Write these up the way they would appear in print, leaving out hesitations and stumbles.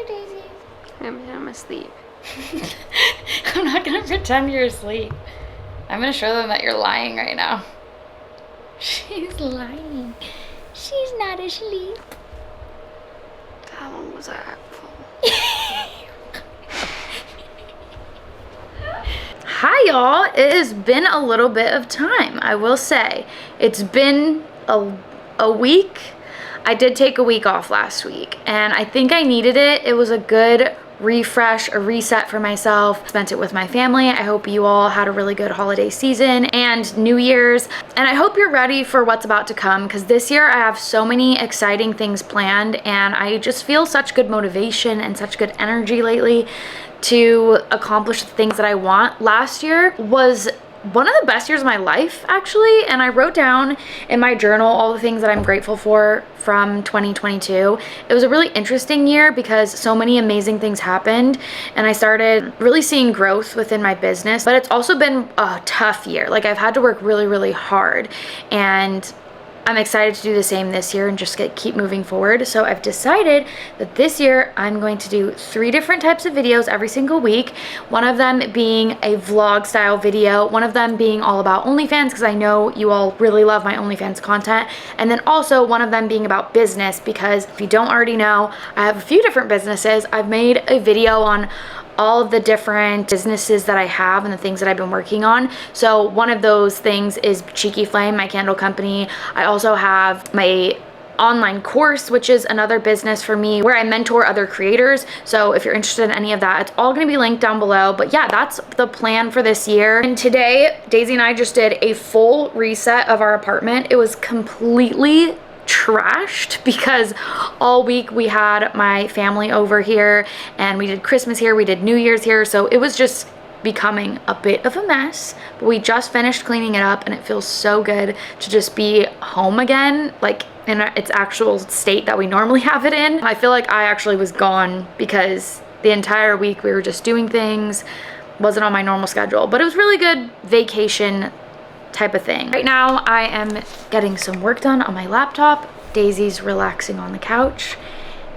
Hi, Daisy. I'm asleep. I'm not gonna pretend you're asleep. I'm gonna show them that you're lying right now. She's lying. She's not asleep. That one was a Hi, y'all. It has been a little bit of time, I will say. It's been a week. I did take a week off last week, and I think I needed it. It was a good refresh, a reset for myself. Spent it with my family. I hope you all had a really good holiday season and New Year's. And I hope you're ready for what's about to come, because this year I have so many exciting things planned, and I just feel such good motivation and such good energy lately to accomplish the things that I want. Last year was one of the best years of my life, actually, and I wrote down in my journal all the things that I'm grateful for from 2022. It was a really interesting year because so many amazing things happened, and I started really seeing growth within my business. But it's also been a tough year. Like, I've had to work really, really hard, and I'm excited to do the same this year and just keep moving forward. So I've decided that this year I'm going to do 3 different types of videos every single week. One of them being a vlog style video, one of them being all about OnlyFans, because I know you all really love my OnlyFans content, and then also one of them being about business, because if you don't already know, I have a few different businesses. I've made a video on all of the different businesses that I have and the things that I've been working on. So one of those things is Cheeky Flame, my candle company. I also have my online course, which is another business for me where I mentor other creators. So if you're interested in any of that, it's all going to be linked down below. But yeah, that's the plan for this year. And today, Daisy and I just did a full reset of our apartment. It was completely trashed because all week we had my family over here, and we did Christmas here, we did New Year's here, so it was just becoming a bit of a mess. But we just finished cleaning it up, and it feels so good to just be home again, like in its actual state that we normally have it in. I feel like I actually was gone because the entire week we were just doing things, wasn't on my normal schedule, but it was really good vacation type of thing. Right now I am getting some work done on my laptop. Daisy's relaxing on the couch,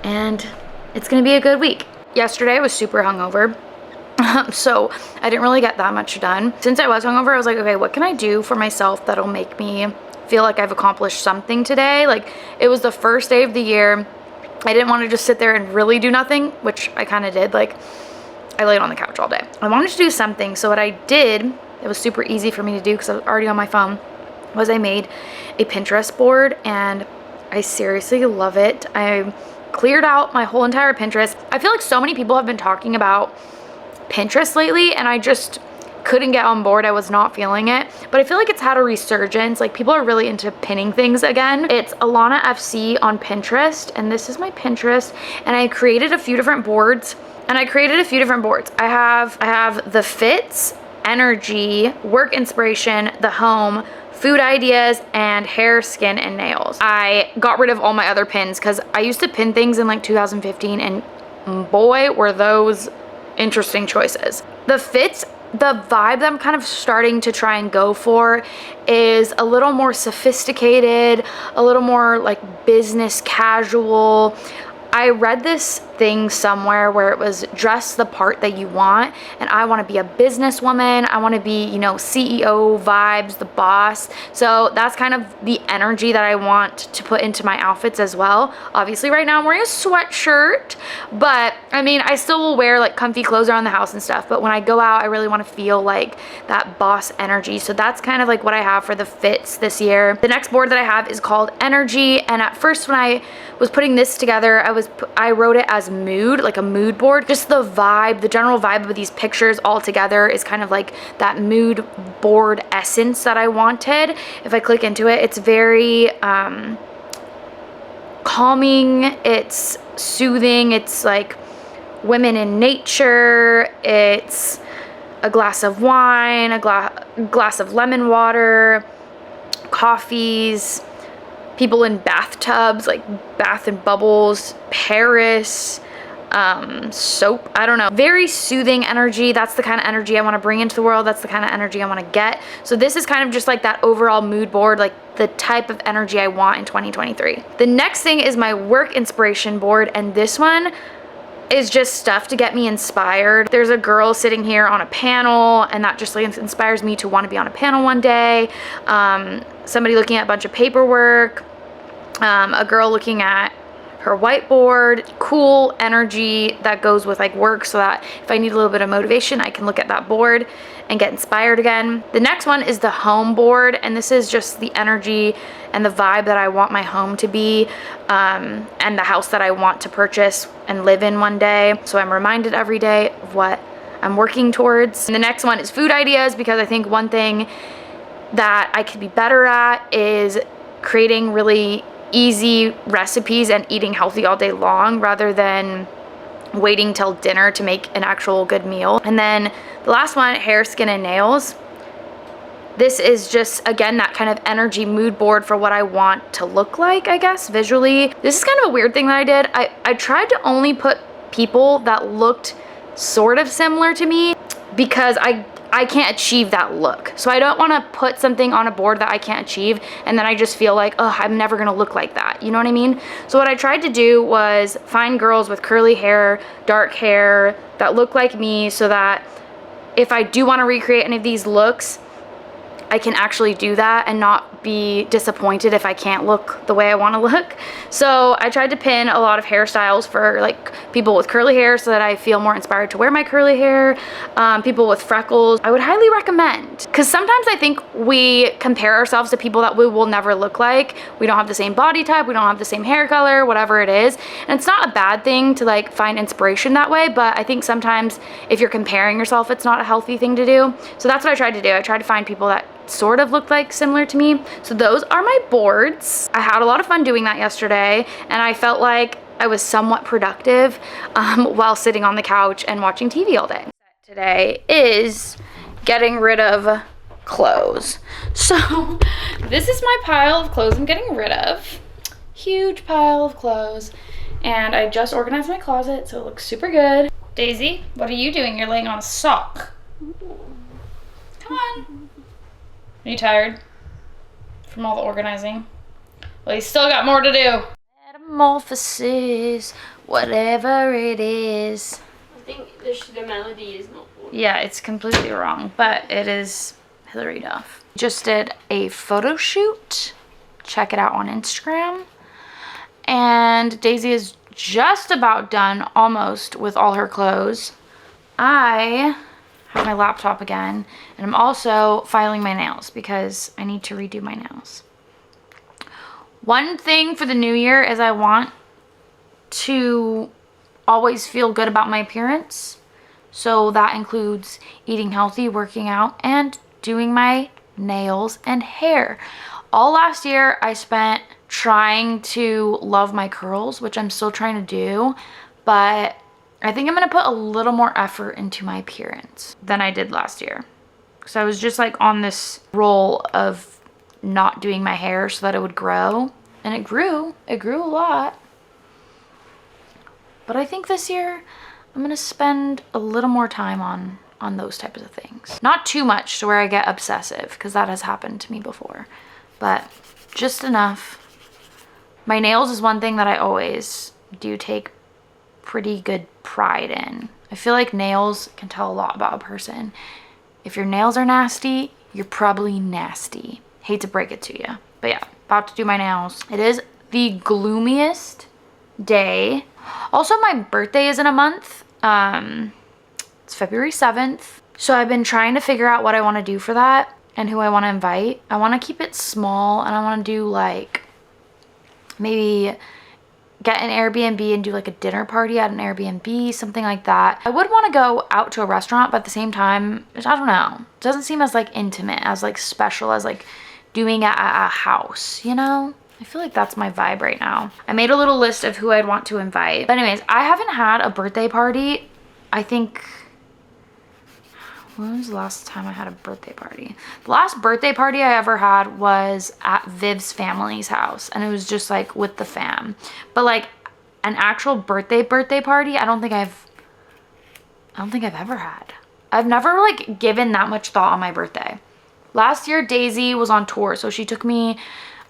and it's gonna be a good week. Yesterday I was super hungover, so I didn't really get that much done. Since I was hungover, I was like, okay, what can I do for myself that'll make me feel like I've accomplished something today? Like, it was the first day of the year. I didn't want to just sit there and really do nothing, which I kind of did. Like, I laid on the couch all day. I wanted to do something, so what I did, it was super easy for me to do because I was already on my phone, was I made a Pinterest board, and I seriously love it. I cleared out my whole entire Pinterest. I feel like so many people have been talking about Pinterest lately, and I just couldn't get on board. I was not feeling it, but I feel like it's had a resurgence. Like, people are really into pinning things again. It's Alanah FC on Pinterest, and this is my Pinterest, and I created a few different boards. I have the fits, energy, work inspiration, the home, food ideas, and hair, skin, and nails. I got rid of all my other pins because I used to pin things in like 2015, and boy, were those interesting choices. The fits, the vibe that I'm kind of starting to try and go for is a little more sophisticated, a little more like business casual. I read this thing somewhere where it was dress the part that you want, and I want to be a businesswoman. I want to be, you know, CEO vibes, the boss. So that's kind of the energy that I want to put into my outfits as well. Obviously right now I'm wearing a sweatshirt, but I mean, I still will wear like comfy clothes around the house and stuff, but when I go out, I really want to feel like that boss energy. So that's kind of like what I have for the fits this year. The next board that I have is called Energy, and at first when I was putting this together, I wrote it as mood, like a mood board. Just the vibe, the general vibe of these pictures all together is kind of like that mood board essence that I wanted. If I click into it, it's very calming, it's soothing, it's like women in nature, it's a glass of wine, a glass of lemon water, coffees, people in bathtubs, like bath and bubbles, Paris, soap, I don't know. Very soothing energy. That's the kind of energy I want to bring into the world. That's the kind of energy I want to get. So this is kind of just like that overall mood board, like the type of energy I want in 2023. The next thing is my work inspiration board, and this one, is just stuff to get me inspired. There's a girl sitting here on a panel, and that just like inspires me to want to be on a panel one day. Somebody looking at a bunch of paperwork, a girl looking at her whiteboard, cool energy that goes with like work, so that if I need a little bit of motivation, I can look at that board and get inspired again. The next one is the home board, and this is just the energy and the vibe that I want my home to be, and the house that I want to purchase and live in one day. So I'm reminded every day of what I'm working towards. And the next one is food ideas, because I think one thing that I could be better at is creating really easy recipes and eating healthy all day long, rather than waiting till dinner to make an actual good meal. And then the last one, hair, skin, and nails. This is just, again, that kind of energy mood board for what I want to look like, I guess, visually. This is kind of a weird thing that I did. I tried to only put people that looked sort of similar to me, because I can't achieve that look. So I don't want to put something on a board that I can't achieve, and then I just feel like, oh, I'm never gonna look like that. You know what I mean? So what I tried to do was find girls with curly hair, dark hair, that look like me, so that if I do want to recreate any of these looks, I can actually do that and not be disappointed if I can't look the way I want to look. So I tried to pin a lot of hairstyles for like people with curly hair, so that I feel more inspired to wear my curly hair. People with freckles, I would highly recommend, because sometimes I think we compare ourselves to people that we will never look like. We don't have the same body type, we don't have the same hair color, whatever it is. And it's not a bad thing to like find inspiration that way, but I think sometimes if you're comparing yourself, it's not a healthy thing to do. So that's what I tried to do. I tried to find people that sort of looked like similar to me. So those are my boards. I had a lot of fun doing that yesterday, and I felt like I was somewhat productive while sitting on the couch and watching TV all day. Today is getting rid of clothes. So this is my pile of clothes I'm getting rid of. Huge pile of clothes. And I just organized my closet, so it looks super good. Daisy, what are you doing? You're laying on a sock. Come on. Are you tired from all the organizing? Well, you still got more to do. Metamorphosis, whatever it is. I think the melody is not good. Yeah, it's completely wrong, but it is Hillary Duff. Just did a photo shoot. Check it out on Instagram. And Daisy is just about done, almost, with all her clothes. I have my laptop again, and I'm also filing my nails because I need to redo my nails. One thing for the new year is I want to always feel good about my appearance. So that includes eating healthy, working out, and doing my nails and hair. All last year I spent trying to love my curls, which I'm still trying to do, but I think I'm gonna put a little more effort into my appearance than I did last year. So I was just like on this roll of not doing my hair so that it would grow, and it grew a lot. But I think this year I'm gonna spend a little more time on those types of things. Not too much to where I get obsessive, because that has happened to me before, but just enough. My nails is one thing that I always do take pretty good pride in. I feel like nails can tell a lot about a person. If your nails are nasty, you're probably nasty. Hate to break it to you, but yeah, about to do my nails. It is the gloomiest day. Also, my birthday is in a month. It's February 7th. So I've been trying to figure out what I want to do for that and who I want to invite. I want to keep it small, and I want to do like maybe get an Airbnb and do like a dinner party at an Airbnb, something like that. I would want to go out to a restaurant, but at the same time, I don't know. It doesn't seem as like intimate, as like special as like doing it at a house, you know? I feel like that's my vibe right now. I made a little list of who I'd want to invite. But anyways, I haven't had a birthday party. I think, when was the last time I had a birthday party? The last birthday party I ever had was at Viv's family's house, and it was just like with the fam. But like an actual birthday party, I don't think I've ever had. I've never like given that much thought on my birthday. Last year Daisy was on tour, so she took me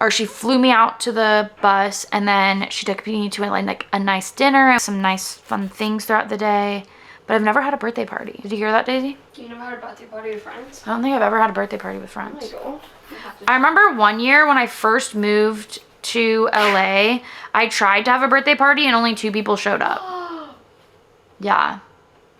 or she flew me out to the bus, and then she took me to like a nice dinner, some nice fun things throughout the day. But I've never had a birthday party. Did you hear that, Daisy? You never had a birthday party with friends? I don't think I've ever had a birthday party with friends. Oh my god. I remember one year when I first moved to LA, I tried to have a birthday party and only 2 people showed up. Yeah,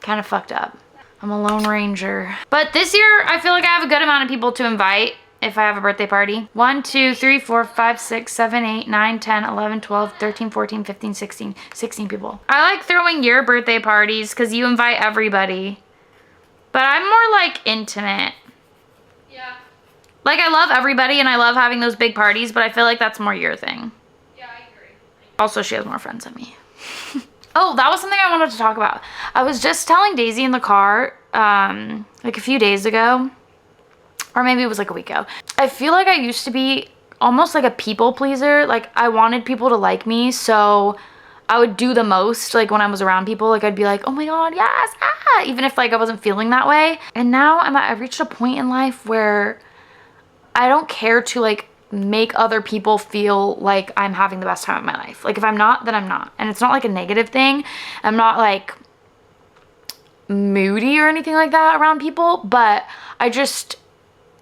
kind of fucked up. I'm a lone ranger. But this year, I feel like I have a good amount of people to invite if I have a birthday party. 1, 2, 3, 4, 5, 6, 7, 8, 9, 10, 11, 12, 13, 14, 15, 16 people. I like throwing your birthday parties because you invite everybody. But I'm more like intimate. Yeah. Like, I love everybody and I love having those big parties, but I feel like that's more your thing. Yeah, I agree. Also, she has more friends than me. Oh, that was something I wanted to talk about. I was just telling Daisy in the car, like a few days ago, or maybe it was like a week ago. I feel like I used to be almost like a people pleaser. Like, I wanted people to like me, so I would do the most, like, when I was around people. Like, I'd be like, oh my god, yes, ah, even if, like, I wasn't feeling that way. And now I've reached a point in life where I don't care to, like, make other people feel like I'm having the best time of my life. Like, if I'm not, then I'm not. And it's not like a negative thing. I'm not like moody or anything like that around people, but I just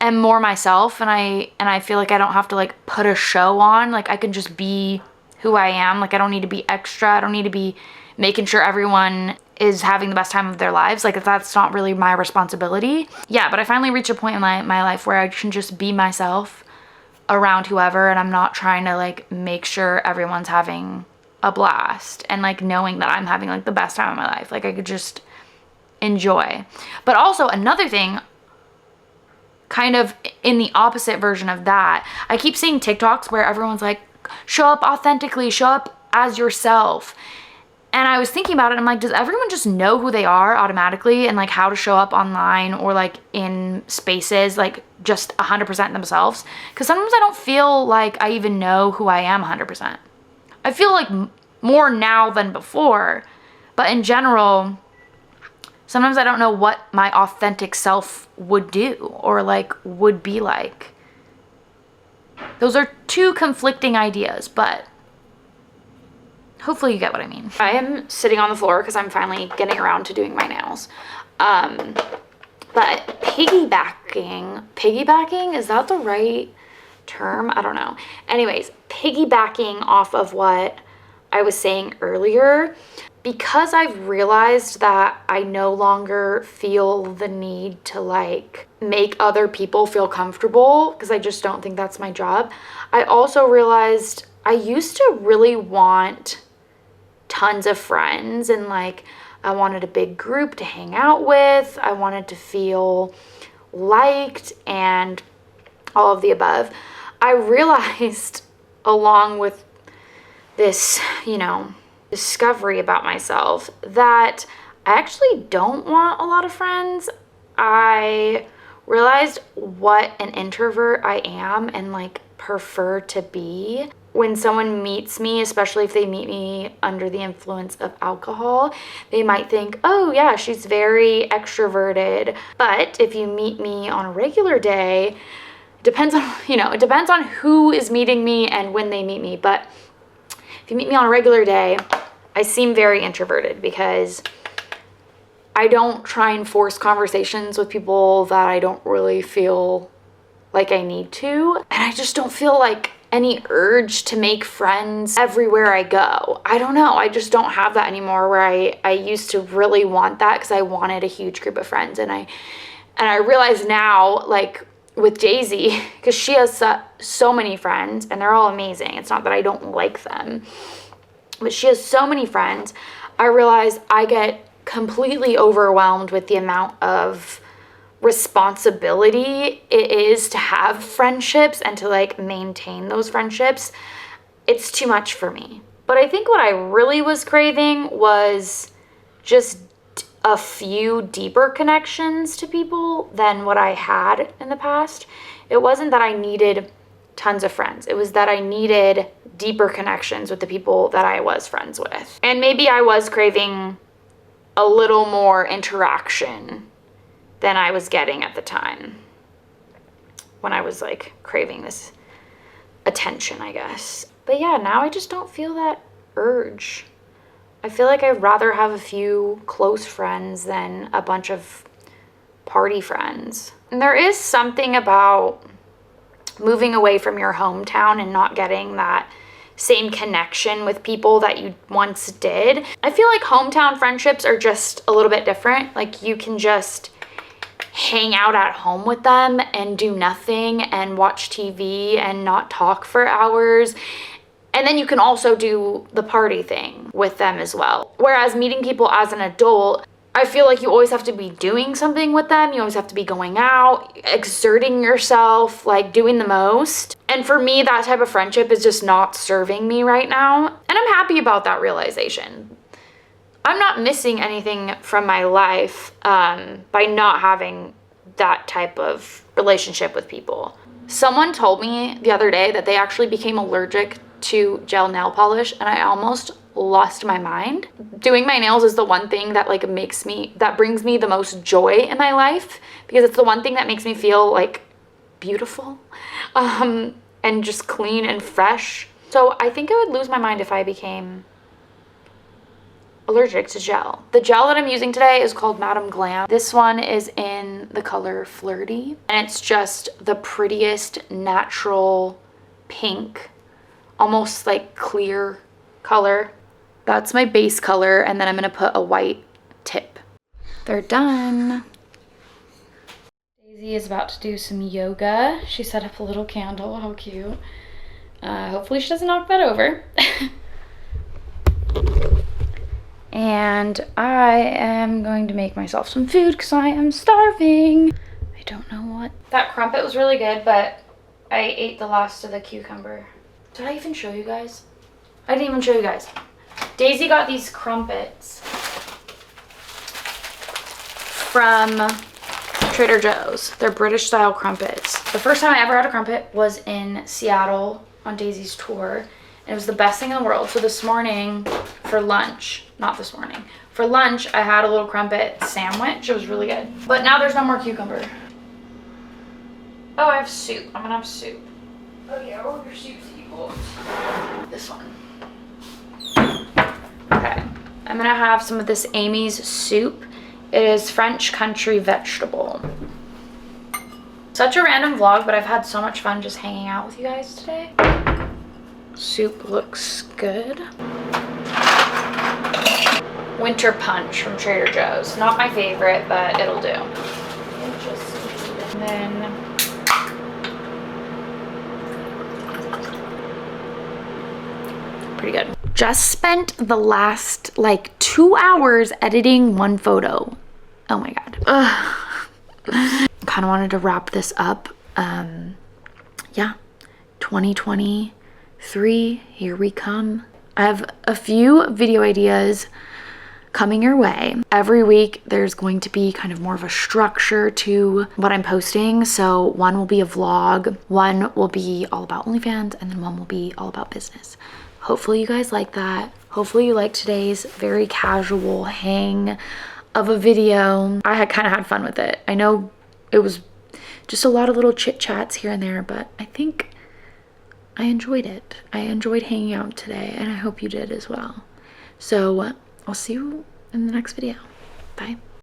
am more myself, and I feel like I don't have to like put a show on. Like, I can just be who I am. Like, I don't need to be extra. I don't need to be making sure everyone is having the best time of their lives. Like, that's not really my responsibility. Yeah, but I finally reached a point in my life where I can just be myself around whoever, and I'm not trying to like make sure everyone's having a blast, and like knowing that I'm having like the best time of my life. Like, I could just enjoy. But also another thing, kind of in the opposite version of that, I keep seeing TikToks where everyone's like, show up authentically, show up as yourself. And I was thinking about it, I'm like, does everyone just know who they are automatically and like how to show up online or like in spaces, like just 100% themselves? Because sometimes I don't feel like I even know who I am 100%. I feel like more now than before, but in general, sometimes I don't know what my authentic self would do or like would be like. Those are 2 conflicting ideas, but hopefully you get what I mean. I am sitting on the floor because I'm finally getting around to doing my nails. But piggybacking, is that the right term? I don't know. Anyways, piggybacking off of what I was saying earlier, because I've realized that I no longer feel the need to like make other people feel comfortable, because I just don't think that's my job. I also realized I used to really want tons of friends, and like I wanted a big group to hang out with. I wanted to feel liked and all of the above. I realized along with this, you know, discovery about myself that I actually don't want a lot of friends. I realized what an introvert I am and like prefer to be. When someone meets me, especially if they meet me under the influence of alcohol, they might think, oh yeah, she's very extroverted. But if you meet me on a regular day, depends on, you know, it depends on who is meeting me and when they meet me. But if you meet me on a regular day, I seem very introverted because I don't try and force conversations with people that I don't really feel like I need to. And I just don't feel like any urge to make friends everywhere I go. I don't know. I just don't have that anymore, where I used to really want that because I wanted a huge group of friends. And I realize now, like with Daisy, because she has so many friends and they're all amazing. It's not that I don't like them, but she has so many friends. I realize I get completely overwhelmed with the amount of responsibility it is to have friendships and to like maintain those friendships. It's too much for me. But I think what I really was craving was just a few deeper connections to people than what I had in the past. It wasn't that I needed tons of friends. It was that I needed deeper connections with the people that I was friends with. And maybe I was craving a little more interaction than I was getting at the time when I was like craving this attention, I guess. But yeah, now I just don't feel that urge. I feel like I'd rather have a few close friends than a bunch of party friends. And there is something about moving away from your hometown and not getting that same connection with people that you once did. I feel like hometown friendships are just a little bit different. Like you can just hang out at home with them and do nothing and watch TV and not talk for hours. And then you can also do the party thing with them as well. Whereas meeting people as an adult, I feel like you always have to be doing something with them. You always have to be going out, exerting yourself, like doing the most. And for me, that type of friendship is just not serving me right now. And I'm happy about that realization. I'm not missing anything from my life by not having that type of relationship with people. Someone told me the other day that they actually became allergic to gel nail polish, and I almost lost my mind. Doing my nails is the one thing that like that brings me the most joy in my life, because it's the one thing that makes me feel like beautiful and just clean and fresh. So I think I would lose my mind if I became allergic to gel. The gel that I'm using today is called Madam Glam. This one is in the color Flirty, and it's just the prettiest natural pink, almost like clear color. That's my base color, and then I'm gonna put a white tip. They're done. Daisy is about to do some yoga. She set up a little candle, how cute. Hopefully she doesn't knock that over. And I am going to make myself some food because I am starving. I don't know what. That crumpet was really good, but I ate the last of the cucumber. Did I even show you guys? I didn't even show you guys. Daisy got these crumpets from Trader Joe's. They're British style crumpets. The first time I ever had a crumpet was in Seattle on Daisy's tour. And it was the best thing in the world. So this morning for lunch, not this morning, for lunch I had a little crumpet sandwich. It was really good. But now there's no more cucumber. Oh, I have soup. I'm gonna have soup. Oh yeah, what your soups equals? This one. Okay, I'm gonna have some of this Amy's soup. It is French country vegetable. Such a random vlog, but I've had so much fun just hanging out with you guys today. Soup looks good. Winter punch from Trader Joe's. Not my favorite, but it'll do. And then pretty good. Just spent the last like 2 hours editing one photo. Oh my god. Kind of wanted to wrap this up. Yeah, 2023, here we come. I have a few video ideas coming your way. Every week there's going to be kind of more of a structure to what I'm posting. So one will be a vlog, one will be all about OnlyFans, and then one will be all about business. Hopefully you guys like that. Hopefully you like today's very casual hang of a video. I had kind of had fun with it. I know it was just a lot of little chit chats here and there, but I think I enjoyed it. I enjoyed hanging out today, and I hope you did as well. So I'll see you in the next video. Bye.